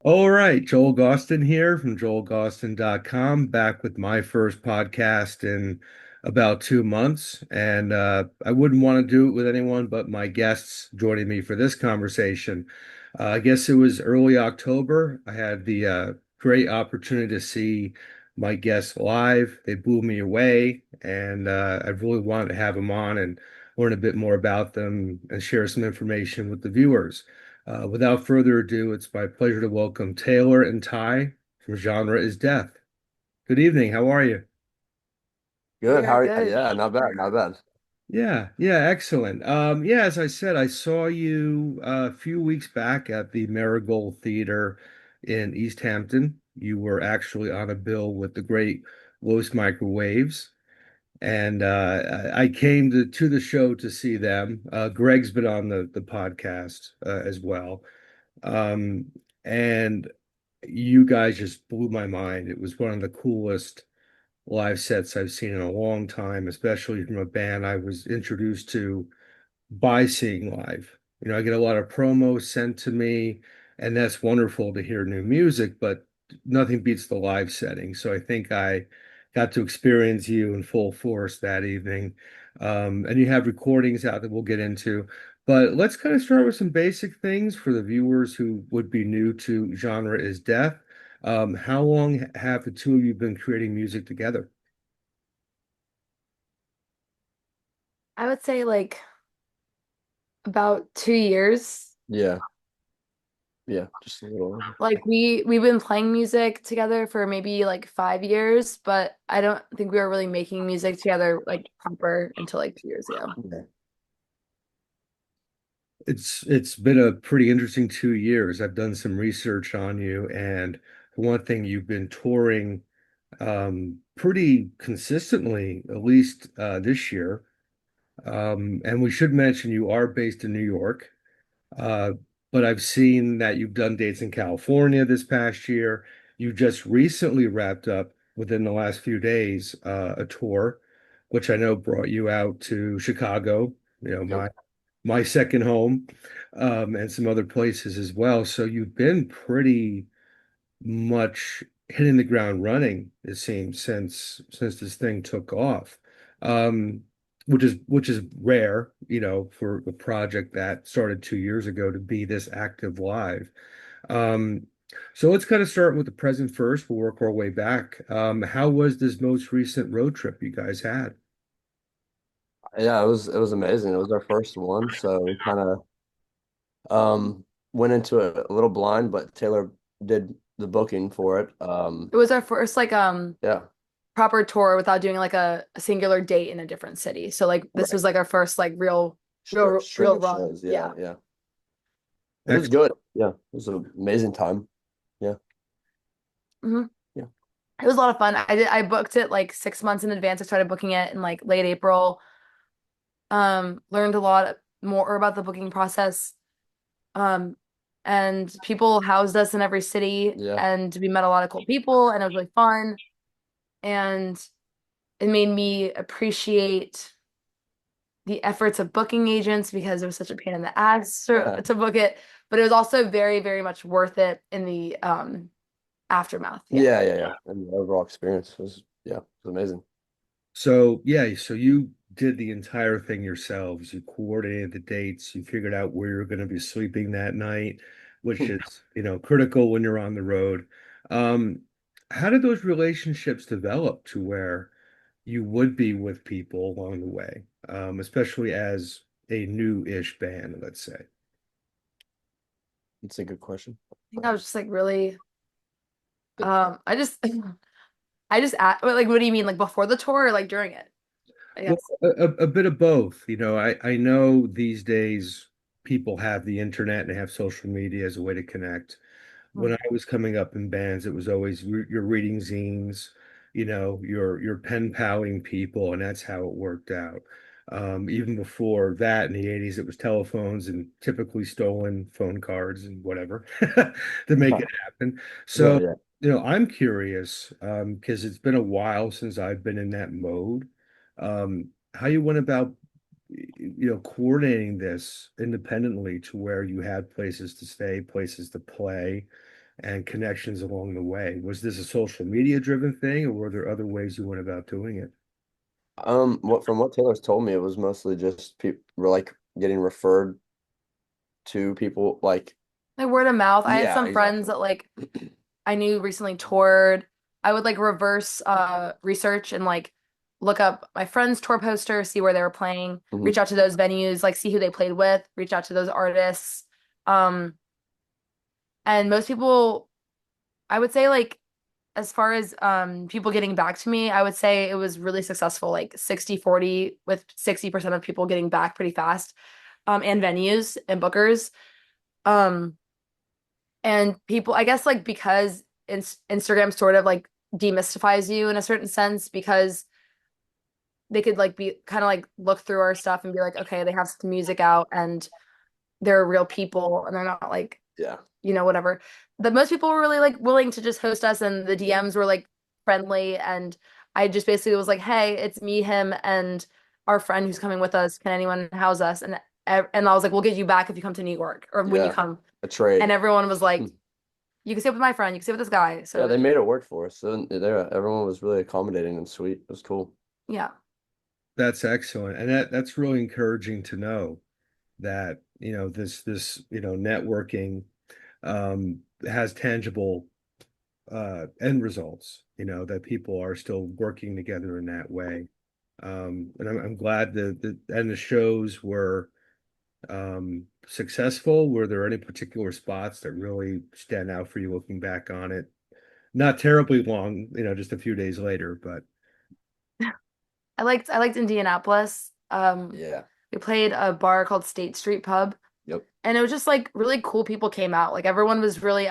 All right, Joel Gausten here from joelgausten.com, back with my first podcast in about 2 months. And I wouldn't want to do it with anyone but my guests joining me for this conversation. I guess it was early October. I had the great opportunity to see my guests live. They blew me away, and I really wanted to have them on and learn a bit more about them and share some information with the viewers. Without further ado, it's my pleasure to welcome Taylor and Ty from Genre is Death. Good evening. How are you? Good. We're How are you? good. Yeah, not bad, not bad. Yeah, excellent. Yeah, as I said, I saw you a few weeks back at the Marigold Theater in East Hampton. You were actually on a bill with the great Los Microwaves. And I came to the show to see them. Greg's been on the podcast as well. Um, and you guys just blew my mind. It was one of the coolest live sets I've seen in a long time, especially from a band I was introduced to by seeing live. I get a lot of promos sent to me, and that's wonderful to hear new music, but nothing beats the live setting. So I think I got to experience you in full force that evening. And you have recordings out that we'll get into. But let's kind of start with some basic things for the viewers who would be new to Genre is Death. How long have the two of you been creating music together? I would say like about 2 years. Yeah, yeah, just a little. Like we've been playing music together for maybe like 5 years, but I don't think we were really making music together like proper until like 2 years ago. Yeah. It's been a pretty interesting 2 years. I've done some research on you, and for one thing, you've been touring pretty consistently, at least this year. And we should mention you are based in New York, uh, but I've seen that you've done dates in California this past year. You just recently wrapped up within the last few days a tour, which I know brought you out to Chicago, Yep. my second home, and some other places as well. So you've been pretty much hitting the ground running, it seems, since this thing took off. Um, which is rare, for a project that started 2 years ago to be this active live. Um, so let's kind of start with the present first. We'll work our way back. How was this most recent road trip you guys had? Yeah, it was amazing. It was our first one, so we kind of went into it a little blind, but Taylor did the booking for it. It was our first like Yeah, proper tour without doing like a singular date in a different city. So like this right. was like our first like String real of run. shows. Yeah, Yeah. yeah. It was Excellent. good. Yeah, it was an amazing time. Yeah, hmm yeah. It was a lot of fun. I booked it like 6 months in advance. I started booking it in like late April. Learned a lot more about the booking process. Um, and people housed us in every city, Yeah. and we met a lot of cool people, and it was really fun. And it made me appreciate the efforts of booking agents because it was such a pain in the ass to book it, but it was also very, very much worth it in the aftermath. Yeah. Yeah, yeah, yeah. And the overall experience was, yeah, it was amazing. So yeah, so you did the entire thing yourselves. You coordinated the dates, you figured out where you're going to be sleeping that night, which is, critical when you're on the road. Um, how did those relationships develop to where you would be with people along the way, especially as a new-ish band, let's say? It's a good question. I think I was just like really I just like what do you mean like before the tour or like during it? I Well, guess. a bit of both. I know these days people have the internet and they have social media as a way to connect. When I was coming up in bands, it was always you're reading zines, you're pen paling people, and that's how it worked out. Even before that, in the 80s, it was telephones and typically stolen phone cards and whatever to make it happen. So, Yeah. I'm curious, because it's been a while since I've been in that mode, how you went about, coordinating this independently to where you had places to stay, places to play and connections along the way. Was this a social media driven thing, or were there other ways you went about doing it? What from what Taylor's told me, it was mostly just people were like getting referred to people like Like word of mouth. I had yeah, some friends exactly. that like I knew recently toured. I would like reverse research and like look up my friends' tour poster, see where they were playing, Hmm. reach out to those venues, like see who they played with, reach out to those artists. Um, and most people, I would say like as far as people getting back to me, I would say it was really successful, like 60-40, with 60% of people getting back pretty fast. And venues and bookers. Um, and people, I guess like because Instagram sort of like demystifies you in a certain sense because they could like be kind of like look through our stuff and be like, okay, they have some music out and they're real people and they're not like, Yeah. whatever. But most people were really like willing to just host us and the DMs were like friendly and I just basically was like, hey, it's me, him, and our friend who's coming with us. Can anyone house us? And I was like, we'll get you back if you come to New York or when you Yeah. come. A And trade. everyone was Hmm. like, you can stay with my friend, you can stay with this guy. Yeah, So they made it work for us. So there, everyone was really accommodating and sweet. It was cool. yeah. That's excellent. And that's really encouraging to know that, this networking has tangible end results, that people are still working together in that way. And I'm glad and the shows were successful. Were there any particular spots that really stand out for you looking back on it? Not terribly long, just a few days later, but I liked Indianapolis. Yeah. We played a bar called State Street Pub, Yep. and it was just like really cool people came out. Like everyone was really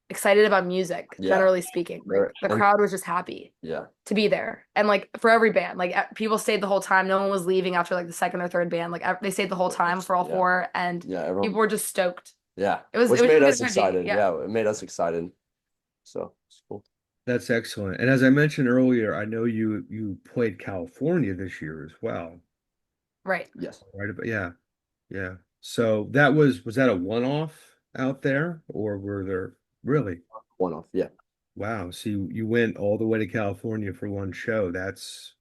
excited about music, Yeah. generally speaking. Like the And crowd was just happy yeah. to be there. And like for every band, like people stayed the whole time. No one was leaving after like the second or third band. Like they stayed the whole time for all Yeah. four and Yeah. people Everyone. were just stoked. Yeah. It Which was made just good us energy. excited. Yeah. Yeah. It made us excited. So it's cool. that's excellent. And as I mentioned earlier, I know you played California this year as well, Right. Yes. right? But yeah, yeah. So was that a one-off out there, or were there really? One off. Yeah. Wow. So you went all the way to California for one show. That's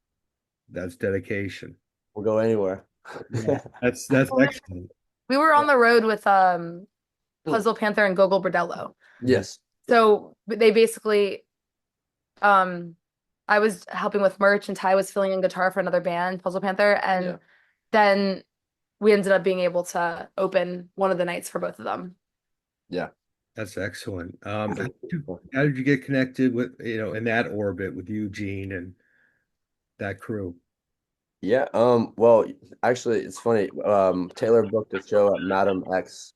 dedication. We'll go anywhere. Yeah. That's Well, excellent. we were on the road with Hmm. Puzzle Panther and Gogol Bordello. Mhm. Yes. So they basically um I was helping with merch and Ty was filling in guitar for another band, Puzzle Panther, Yeah. and then we ended up being able to open one of the nights for both of them. Yeah. That's excellent. How did you get connected with, in that orbit with Eugene and that crew? Yeah. Well, actually, it's funny. Taylor booked a show at Madam X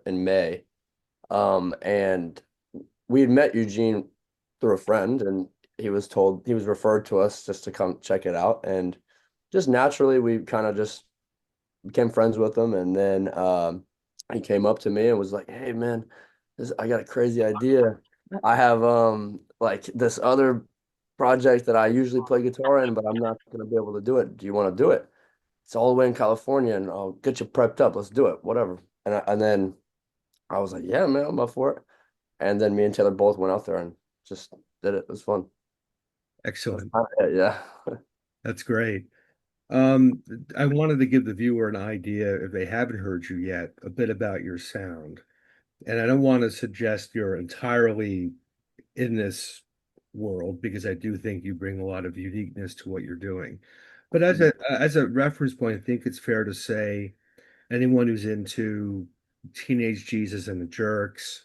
in May. And we had met Eugene through a friend, and he was referred to us just to come check it out. And just naturally, we kind of just became friends with him. And then he came up to me and was like, "Hey, man, I got a crazy idea. I have like this other project that I usually play guitar in, but I'm not gonna be able to do it. Do you want to do it? It's all the way in California, and I'll get you prepped up. Let's do it, whatever." And then I was like, "Yeah, man, I'm up for it." And then me and Taylor both went out there and just did it. It was fun. That's Excellent. kind of it, yeah. That's great. Um, I wanted to give the viewer an idea, if they haven't heard you yet, a bit about your sound. And I don't want to suggest you're entirely in this world because I do think you bring a lot of uniqueness to what you're doing. But as a reference point, I think it's fair to say anyone who's into Teenage Jesus and the Jerks,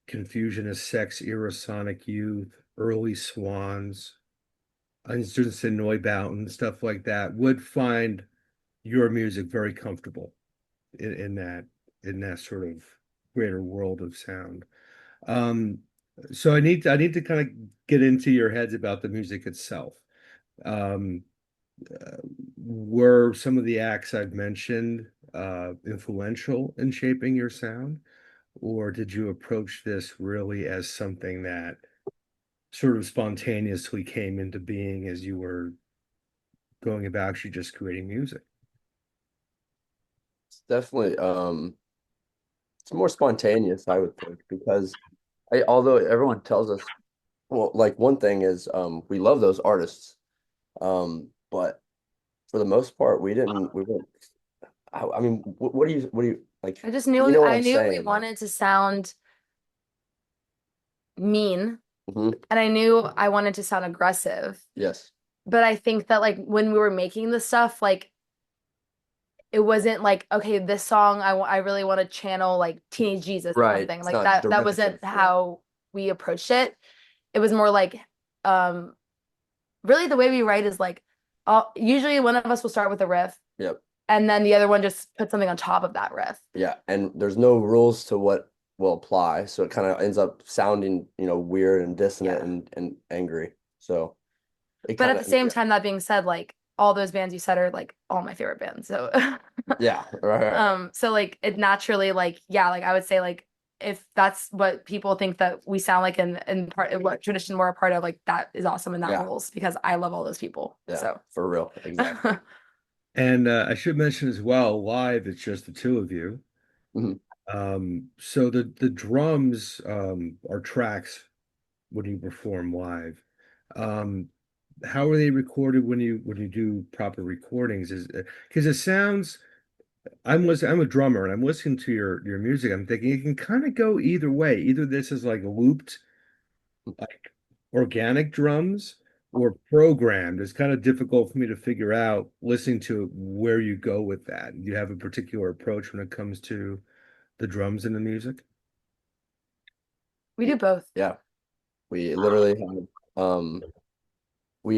Confusion is Sex, Era Sonic Youth, Early Swans, Students in Neubauten, stuff like that, would find your music very comfortable in that sort of greater world of sound. Um, so I need to kind of get into your heads about the music itself. Um, uh, were some of the acts I've mentioned influential in shaping your sound, or did you approach this really as something that sort of spontaneously came into being as you were going about actually just creating music? It's definitely it's more spontaneous, I would think, because although everyone tells us, well, like one thing is we love those artists, but for the most part we weren't. I mean, what do you like? I just You knew know what I I'm knew we saying? Like, wanted to sound mean, mhm, and I knew I wanted to sound aggressive. yes, But I think that like when we were making the stuff, like it wasn't like, okay, this song I really want to channel like Teenage Jesus or right. something. It's Like not that derivative. wasn't how we approached it. It was more like um really the way we write is like usually one of us will start with a riff Yep. and then the other one just puts something on top of that riff. Yeah, and there's no rules to what will apply, so it kind of ends up sounding, weird and dissonant Yeah. and angry. So it But kind at the of, same yeah, time, that being said, like all those bands you said are like all my favorite bands. So yeah, right. so like it naturally like yeah, like I would say like if that's what people think that we sound like in part what tradition we're a part of, like that is awesome and that Yeah, rules because I love all those people. yeah, So for real, exactly. And I should mention as well, live, it's just the two of you. Mhm. So the drums are tracks when you perform live. Um, how are they recorded when you do proper recordings? Is because it sounds I'm a drummer and I'm listening to your music. I'm thinking it can kind of go either way. Either this is like looped like organic drums or programmed. It's kind of difficult for me to figure out listening to it, where you go with that. Do you have a particular approach when it comes to the drums and the music? we do both. Yeah, we literally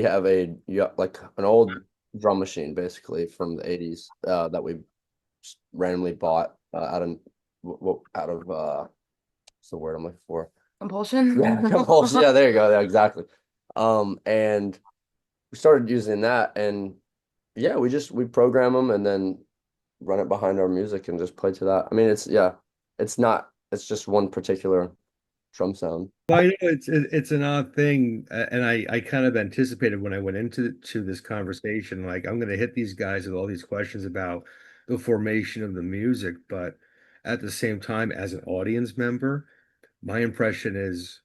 have a, yeah, like an old drum machine basically from the 80s that we just randomly bought out of what's the word I'm looking for? Yeah, Compulsion. compulsion. Yeah, there you go. Yeah, exactly. And we started using that, and yeah, we program them and then run it behind our music and just play to that. I mean, it's not, it's just one particular drum sound. Well, I know it's an odd thing, and I kind of anticipated when I went into this conversation, like I'm going to hit these guys with all these questions about the formation of the music, but at the same time, as an audience member, my impression is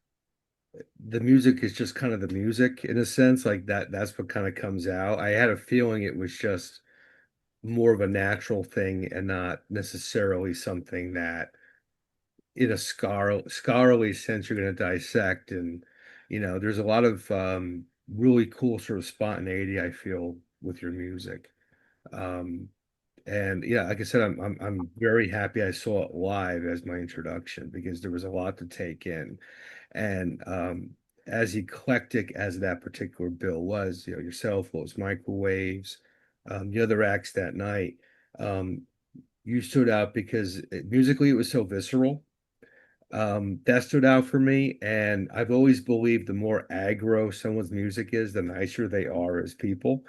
the music is just kind of the music in a sense, like that's what kind of comes out. I had a feeling it was just more of a natural thing and not necessarily something that in a scholarly sense you're going to dissect. And there's a lot of really cool sort of spontaneity I feel with your music. um and yeah, like I said, I'm very happy I saw it live as my introduction because there was a lot to take in. And as eclectic as that particular bill was, yourself, Los Microwaves, the other acts that night, um, you stood out because musically it was so visceral. That stood out for me, and I've always believed the more aggro someone's music is, the nicer they are as people.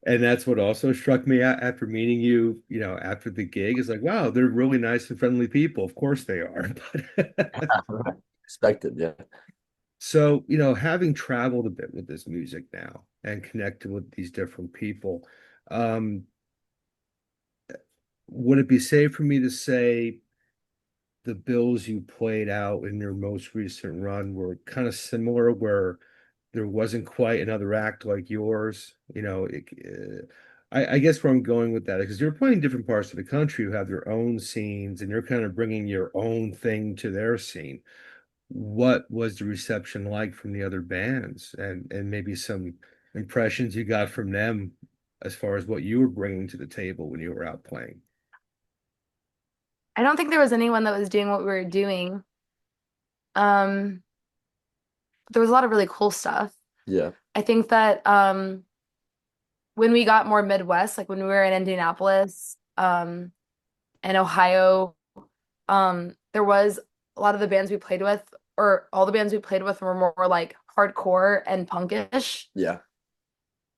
And that's what also struck me after meeting you, after the gig. Is like, wow, they're really nice and friendly people. Of course they are. Expected, yeah. So, having traveled a bit with this music now and connected with these different people, um, would it be safe for me to say the bills you played out in your most recent run were kind of similar, where there wasn't quite another act like yours? I guess where I'm going with that, because you're playing different parts of the country who have their own scenes, and you're kind of bringing your own thing to their scene. What was the reception like from the other bands, and maybe some impressions you got from them as far as what you were bringing to the table when you were out playing? I don't think there was anyone that was doing what we were doing. Um, there was a lot of really cool stuff. Yeah. I think that when we got more Midwest, like when we were in Indianapolis, and Ohio, there was a lot of the bands we played with, or all the bands we played with were more like hardcore and punkish, Yeah.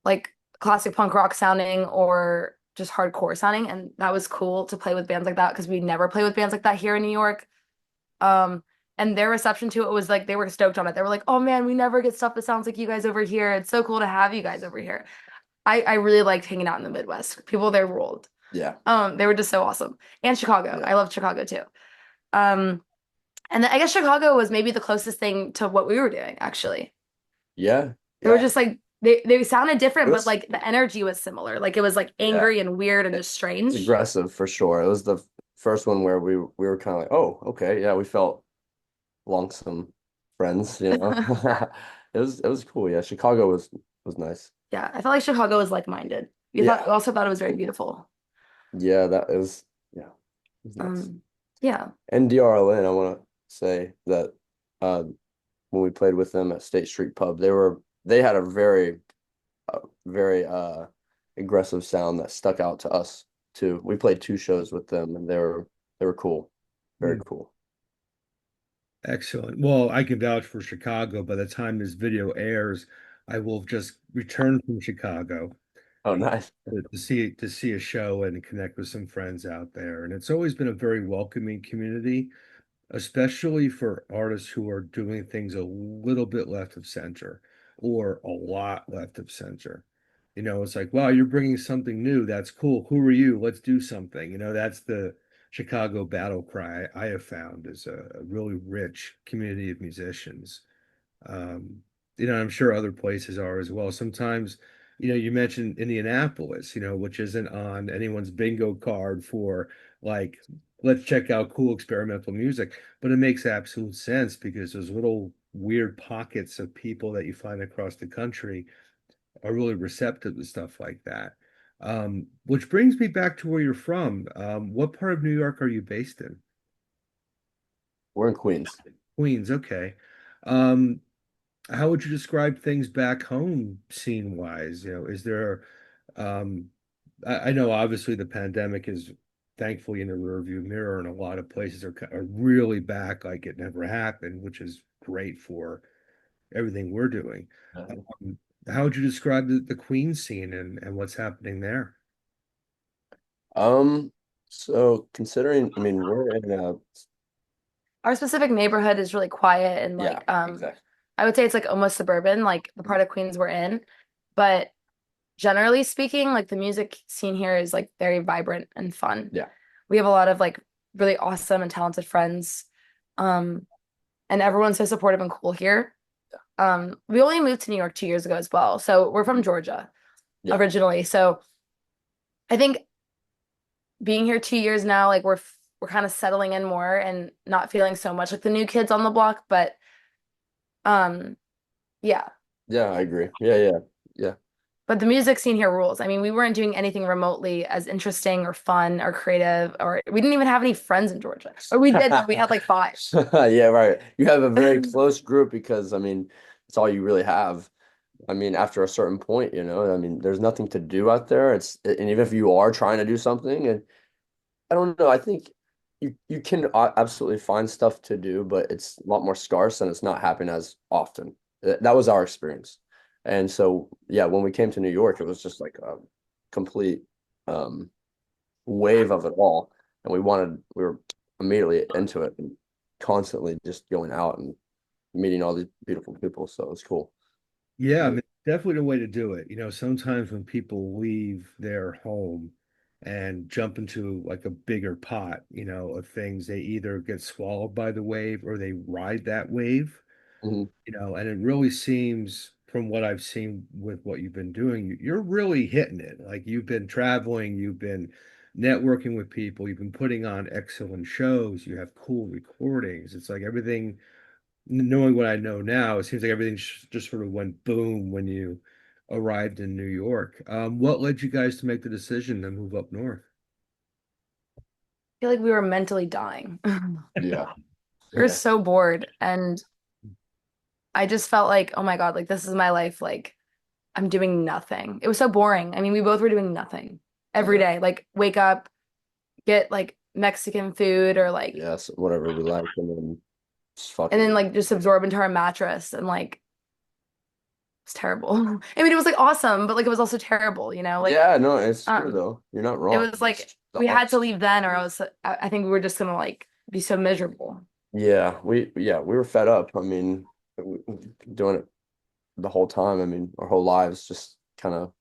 like classic punk rock sounding or just hardcore sounding. And that was cool to play with bands like that because we never play with bands like that here in New York. Um, and their reception to it was like they were stoked on it. They were like, "Oh man, we never get stuff that sounds like you guys over here. It's so cool to have you guys over here." I really liked hanging out in the Midwest. People there ruled. Yeah. They were just so awesome. And Chicago. Yeah. I loved Chicago too. Um, and then I guess Chicago was maybe the closest thing to what we were doing, actually. Yeah, They were yeah. just like they sounded It different, but was like the energy was similar. Like it was like yeah, angry and weird and it just was strange. aggressive for sure. It was the first one where we were kind of like, oh, okay, yeah, we felt longsome friends, you know. It was cool. Yeah, Chicago was nice. Yeah, I felt like Chicago was like-minded. Yeah, We also thought it was very beautiful. yeah, that is yeah, it was nice. Um, yeah. And DRLN, I want to say that uh, when we played with them at State Street Pub, they had a very aggressive sound that stuck out to us too. We played two shows with them, and they were cool, very Hmm. cool. Excellent. Well, I can vouch for Chicago. By the time this video airs, I will have just returned from Chicago Oh, nice. to see a show and connect with some friends out there. And it's always been a very welcoming community, especially for artists who are doing things a little bit left of center or a lot left of center. It's like, wow, you're bringing something new. That's cool. Who are you? Let's do something. That's the Chicago battle cry I have found is a really rich community of musicians. Um, I'm sure other places are as well. Sometimes, you mentioned Indianapolis, which isn't on anyone's bingo card for like, let's check out cool experimental music, but it makes absolute sense because those little weird pockets of people that you find across the country are really receptive to stuff like that. Which brings me back to where you're from. What part of New York are you based in? We're in Queens. Queens, okay. Um, how would you describe things back home scene wise? Is there um I know obviously the pandemic is thankfully in the rearview mirror and a lot of places are really back like it never happened, which is great for everything we're doing. Um, how would you describe the Queen scene and what's happening there? Um, so considering, I mean, we're in a Our specific neighborhood is really quiet and yeah, like exactly. I would say it's like almost suburban, like the part of Queens we're in. But generally speaking, like the music scene here is like very vibrant and fun. Yeah. We have a lot of like really awesome and talented friends. Um, and everyone's so supportive and cool here. We only moved to New York 2 years ago as well. So we're from Georgia Yeah. originally. So I think being here 2 years now, like we're kind of settling in more and not feeling so much like the new kids on the block. But um, yeah. Yeah, I agree. Yeah, yeah. Yeah. But the music scene here rules. I mean, we weren't doing anything remotely as interesting or fun or creative, or we didn't even have any friends in Georgia. Or we did, but we had like five. Yeah, right. You have a very close group because I mean, it's all you really have. I mean, after a certain point, I mean, there's nothing to do out there. And even if you are trying to do something, and I don't know, I think you can absolutely find stuff to do, but it's a lot more scarce and it's not happening as often. That was our experience. And so, yeah, when we came to New York, it was just like a complete um, wave of it all. And we were immediately into it and constantly just going out and meeting all these beautiful people. So it was cool. Yeah, I Yeah. mean, definitely a way to do it. Sometimes when people leave their home and jump into like a bigger pot, of things, they either get swallowed by the wave or they ride that wave, Mhm. and it really seems from what I've seen with what you've been doing, you're really hitting it. Like you've been traveling, you've been networking with people, you've been putting on excellent shows, you have cool recordings. It's like everything knowing what I know now, it seems like everything just sort of went boom when you arrived in New York. What led you guys to make the decision to move up north? Feel like we were mentally dying. Yeah. We were so bored. And I just felt like, oh my God, like this is my life. Like I'm doing nothing. It was so boring. I mean, we both were doing nothing every Yeah. day. Like wake up, get like Mexican food or like, Yes, whatever we like, and then just and then fucking like just absorb into our mattress and like it's terrible. I mean, it was like awesome, but like it was also terrible, like yeah, no, it's true um though. You're not it wrong. was like It's the we had to opposite. leave then or else I think we were just gonna like be so miserable. We were fed up. I mean, we've been doing it the whole time. I mean, our whole lives just kind of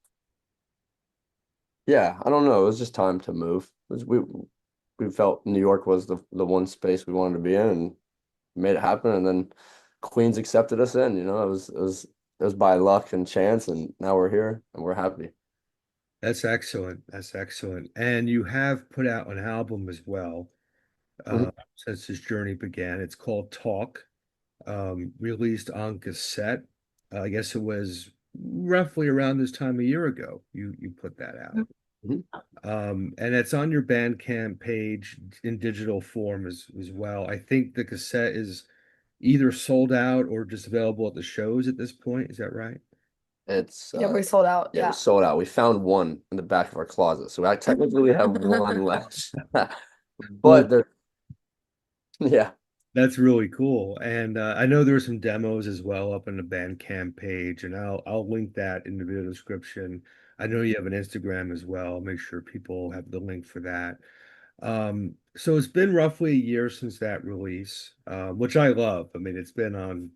yeah. I don't know. It was just time to move. we felt New York was the one space we wanted to be in, and made it happen. And then Queens accepted us in. It was by luck and chance, and now we're here and we're happy. That's excellent. That's excellent. And you have put out an album as well, Mhm. since this journey began. It's called Talk, released on cassette. I guess it was roughly around this time a year ago. You put that out. Mhm. And it's on your Bandcamp page in digital form as well. I think the cassette is either sold out or just available at the shows at this point. Is that right? It's Yeah, we sold out. yeah, we Yeah. sold out. We found one in the back of our closet, so I technically have one left. Well, But there, yeah, that's really cool. And I know there are some demos as well up on the Bandcamp page, and I'll link that in the video description. I know you have an Instagram as well. I'll make sure people have the link for that. So it's been roughly a year since that release, which I love. I mean, it's been on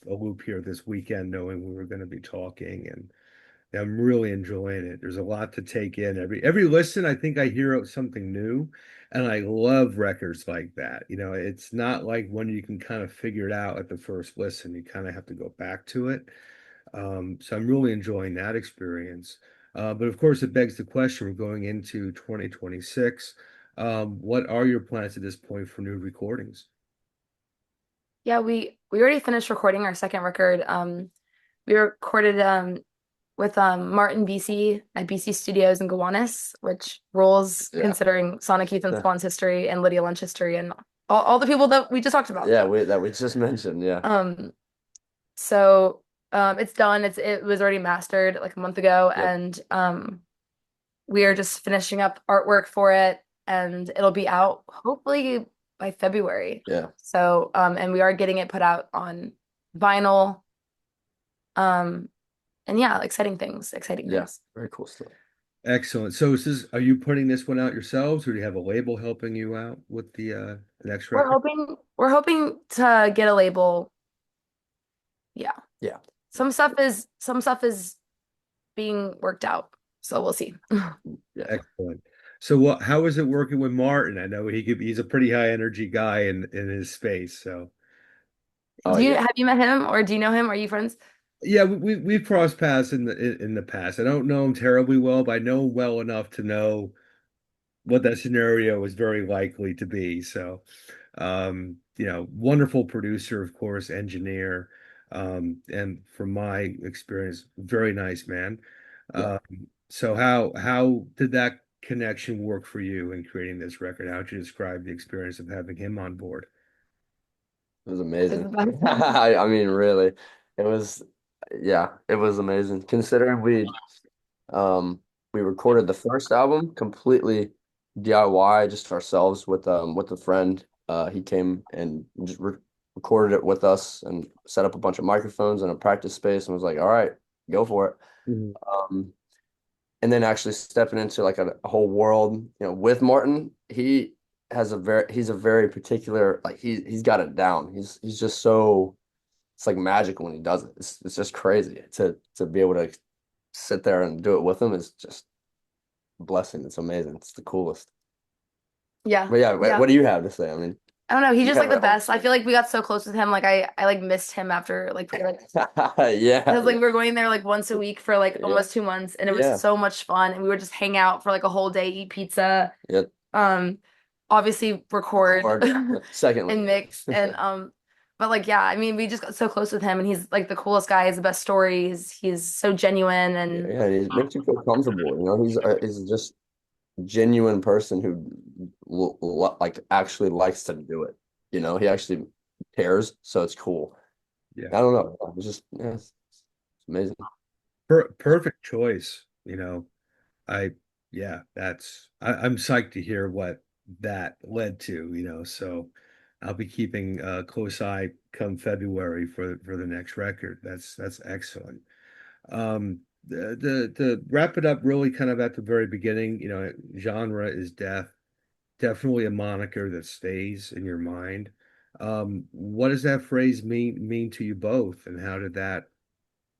a loop here this weekend, knowing we were going to be talking, and I'm really enjoying it. There's a lot to take in. Every listen, I think I hear something new, and I love records like that. It's not like when you can kind of figure it out at the first listen. You kind of have to go back to it. So I'm really enjoying that experience. But of course, it begs the question, we're going into 2026. What are your plans at this point for new recordings? Yeah, we already finished recording our second record. We recorded with Martin Bisi at BC Studios in Gowanus, which rules yeah, considering Sonic Youth and yeah, Spawn's history and Lydia Lunch's history and all the people that we just talked about. yeah. We just mentioned. Yeah, Um, so it's done. It was already mastered like a month ago, yep, and we are just finishing up artwork for it, and it'll be out hopefully by February. yeah, So and we are getting it put out on vinyl. Um, and yeah, exciting things, exciting yeah. things. Very cool stuff. Excellent. So are you putting this one out yourselves, or do you have a label helping you out with the next record? We're hoping to get a label. Yeah. Yeah, Some stuff is being worked out. So we'll see. yeah. Excellent. So how is it working with Martin? I know he's a pretty high energy guy in his space. So Oh Do you yeah, have you met him or do you know him? Are you friends? yeah, we've crossed paths in the past. I don't know him terribly well, but I know him well enough to know what that scenario is very likely to be. So, wonderful producer, of course, engineer, and from my experience, very nice man. yeah. Um, so how did that connection work for you in creating this record? How would you describe the experience of having him on board? It was Is amazing. the best. I mean, really, it was. Yeah, it was amazing. Considering um we recorded the first album completely DIY, just ourselves with a friend. He came and just recorded it with us and set up a bunch of microphones and a practice space and was like, "All right, go for it." Mhm. Um, and then actually stepping into like a whole world, with Martin, he's a very particular, like he's got it down. He's just so, it's like magic when he does it. It's just crazy to be able to sit there and do it with him is just a blessing. It's amazing. It's the coolest. Yeah. But yeah, Yeah. what do you have to say? I mean, I don't know. He's you just like have the best. I feel like we got so close with him. Like I like missed him after like yeah, because like we were going there like once a week for like yeah, almost 2 months, and it was yeah, so much fun. And we would just hang out for like a whole day, eat pizza, yeah. um, obviously record Or secondly, and mix, and but like yeah, I mean, we just got so close with him, and he's like the coolest guy. He has the best stories. He's so genuine, and yeah, he makes you feel comfortable. He's just genuine person who like actually likes to do it. He actually cares, so it's cool. Yeah. I don't know. It's just yeah, it's amazing. Perfect choice. I yeah, I'm psyched to hear what that led to. So I'll be keeping a close eye come February for the next record. That's excellent. To wrap it up really kind of at the very beginning, genre is death, definitely a moniker that stays in your mind. What does that phrase mean to you both, and how did that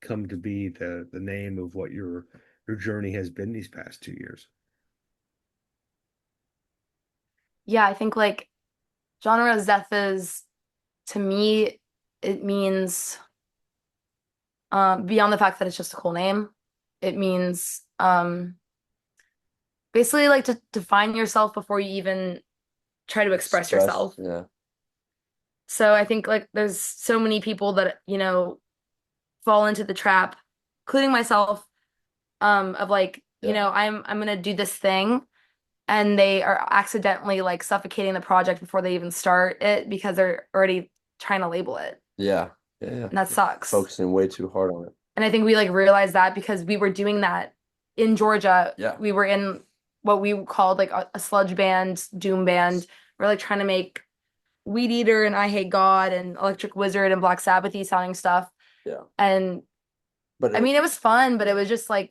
come to be the name of what your journey has been these past 2 years? yeah, I think like genre as death is to me, it means beyond the fact that it's just a cool name, it means basically like to define yourself before you even try to express Express, yourself. yeah, So I think like there's so many people that, fall into the trap, including myself, of like, yeah, I'm gonna do this thing and they are accidentally like suffocating the project before they even start it because they're already trying to label it. yeah, yeah, yeah. And that sucks. Focusing way too hard on it. And I think we like realized that because we were doing that in Georgia. Yeah, We were in what we called like a sludge band, doom band. We're like trying to make Weed Eater and I Hate God and Electric Wizard and Black Sabbathy sounding stuff. yeah. And But I mean, it was fun, but it was just like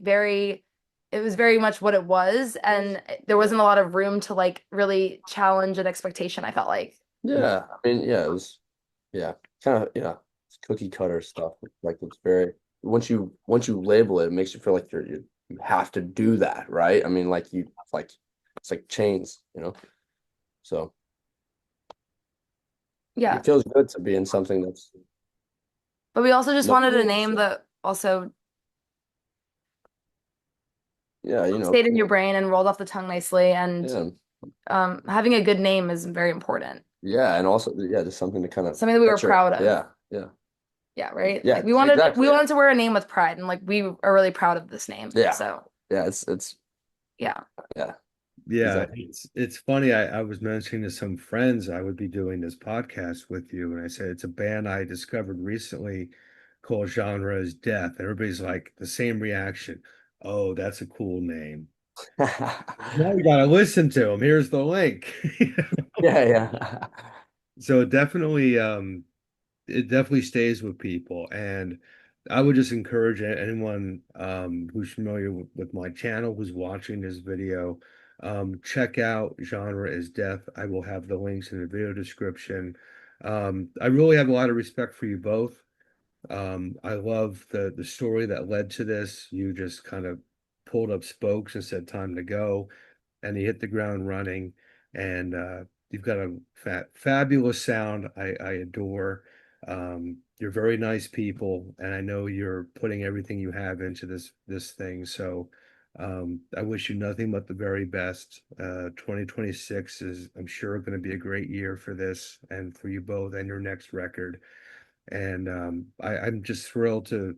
it was very much what it was. And there wasn't a lot of room to like really challenge an expectation, I felt like. yeah, I mean, yeah, it was, yeah, kind of, yeah, it's cookie cutter stuff. Like it's very once you label it, it makes you feel like you have to do that, right? I mean, like it's like chains, you know. So Yeah. it feels good to be in something that's But we also just no wanted a rules. name that also Yeah, stayed in your brain and rolled off the tongue nicely. And yeah, having a good name is very important. yeah, and also yeah, just something to kind of Something that we were catch your proud of. yeah, yeah, Yeah, right? yeah, Like we exactly, wanted to wear a name with pride and like we are really proud of this name. yeah, So, yeah. It's yeah. yeah, Yeah, exactly. it's funny. I was mentioning to some friends I would be doing this podcast with you, and I said it's a band I discovered recently called Genre is Death. Everybody's like the same reaction. Oh, that's a cool name. Now you gotta listen to them. Here's the link. Yeah, yeah. So it definitely stays with people. And I would just encourage anyone who's familiar with my channel, who's watching this video, check out Genre is Death. I will have the links in the video description. I really have a lot of respect for you both. I love the story that led to this. You just kind of pulled up spokes and said time to go, and you hit the ground running. And you've got a fabulous sound. I adore. You're very nice people, and I know you're putting everything you have into this thing. So I wish you nothing but the very best. 2026 is, I'm sure, going to be a great year for this and for you both and your next record. And I'm just thrilled to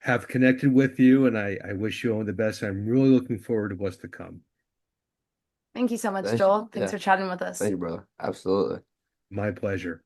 have connected with you, and I wish you all the best. I'm really looking forward to what's to come. Thank you so much, Thank you. Joel. Thanks Yeah, for chatting with us. thank you, brother. Absolutely. My pleasure.